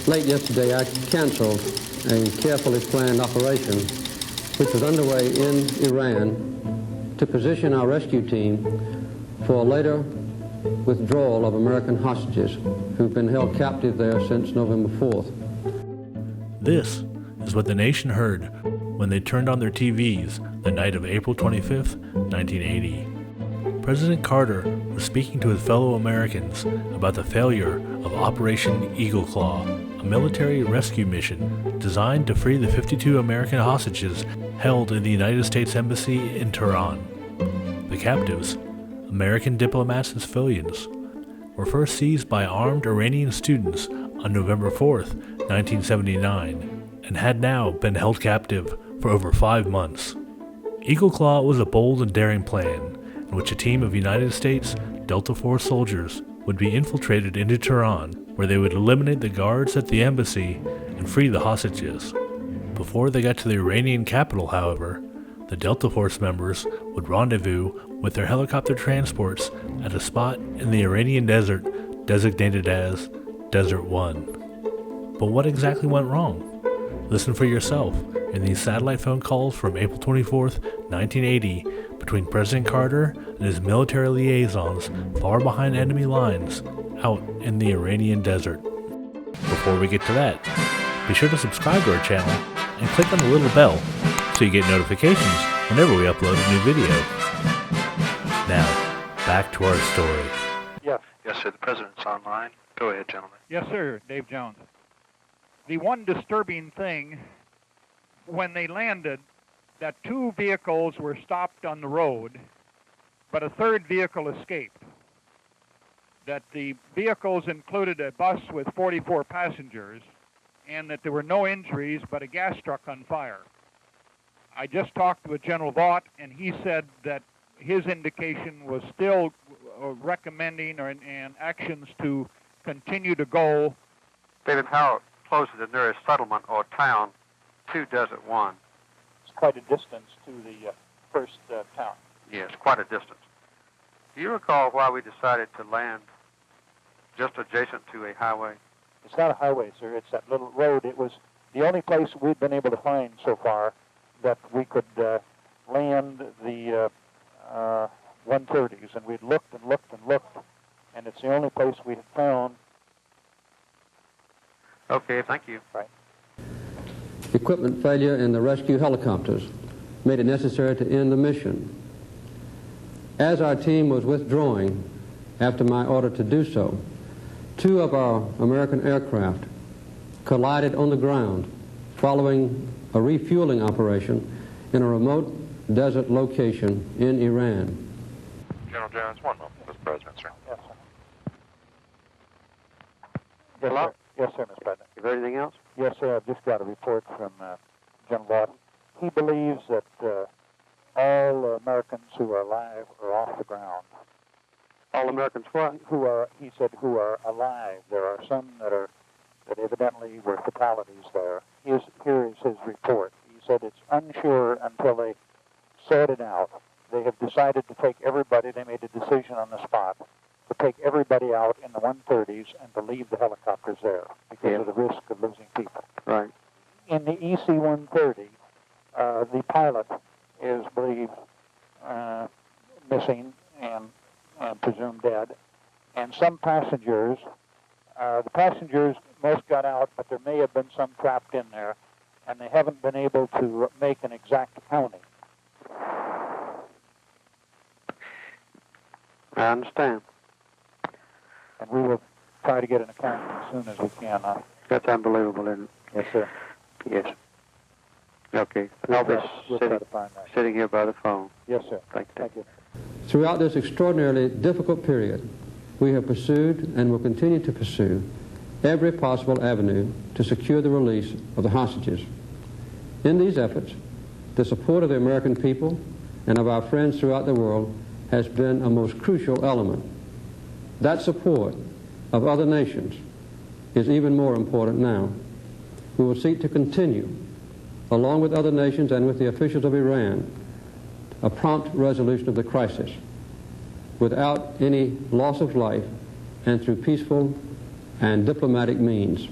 Late yesterday, I canceled a carefully planned operation which was underway in Iran to position our rescue team for a later withdrawal of American hostages who've been held captive there since November 4th. This is what the nation heard when they turned on their TVs the night of April 25th, 1980. President Carter was speaking to his fellow Americans about the failure of Operation Eagle Claw, a military rescue mission designed to free the 52 American hostages held in the United States Embassy in Tehran. The captives, American diplomats and civilians, were first seized by armed Iranian students on November 4th, 1979, and had now been held captive for over 5 months. Eagle Claw was a bold and daring plan in which a team of United States Delta Force soldiers would be infiltrated into Tehran, where they would eliminate the guards at the embassy and free the hostages. Before they got to the Iranian capital, however, the Delta Force members would rendezvous with their helicopter transports at a spot in the Iranian desert designated as Desert 1. But what exactly went wrong? Listen for yourself in these satellite phone calls from April 24th, 1980, between President Carter and his military liaisons far behind enemy lines out in the Iranian desert. Before we get to that, be sure to subscribe to our channel and click on the little bell so you get notifications whenever we upload a new video. Now, back to our story. Yes, sir, the President's online. Go ahead, gentlemen. Yes, sir, Dave Jones. The one disturbing thing, when they landed, that 2 vehicles were stopped on the road, but a 3rd vehicle escaped. That the vehicles included a bus with 44 passengers, and that there were no injuries but a gas truck on fire. I just talked with General Vaught, and he said that his indication was still recommending and actions to continue to go. David, how close is the nearest settlement or town to Desert 1? It's quite a distance to the first town. Yes, quite a distance. Do you recall why we decided to land just adjacent to a highway? It's not a highway, sir. It's that little road. It was the only place we'd been able to find so far that we could land the 130s, and we'd looked and looked and looked, and it's the only place we had found. Okay, thank you. Right. Equipment failure in the rescue helicopters made it necessary to end the mission. As our team was withdrawing after my order to do so, 2 of our American aircraft collided on the ground following a refueling operation in a remote desert location in Iran. General Jones, 1 moment, Mr. President, sir. Yes, sir. Yes, Hello? sir. Yes, sir, Mr. President. You heard anything else? Yes, sir. I've just got a report from General Vaught. He believes that all Americans who are alive are off the ground. All Americans what? He said, who are alive. There are some that evidently were fatalities there. Here is his report. He said it's unsure until they sort it out. They have decided to take everybody. They made a decision on the spot to take everybody out in the 130s and to leave the helicopters there because of the risk of losing people. Right. In the EC-130, the pilot is believed missing and presumed dead. And some passengers, the passengers most got out, but there may have been some trapped in there, and they haven't been able to make an exact counting. I understand. And we will try to get an accounting as soon as we can. That's unbelievable, isn't it? Yes, sir. Yes. Okay. I'll be We'll try to find that. sitting here by the phone. Yes, sir. Thank you. Thank you. Throughout this extraordinarily difficult period, we have pursued and will continue to pursue every possible avenue to secure the release of the hostages. In these efforts, the support of the American people and of our friends throughout the world has been a most crucial element. That support of other nations is even more important now. We will seek to continue, along with other nations and with the officials of Iran, a prompt resolution of the crisis without any loss of life and through peaceful and diplomatic means.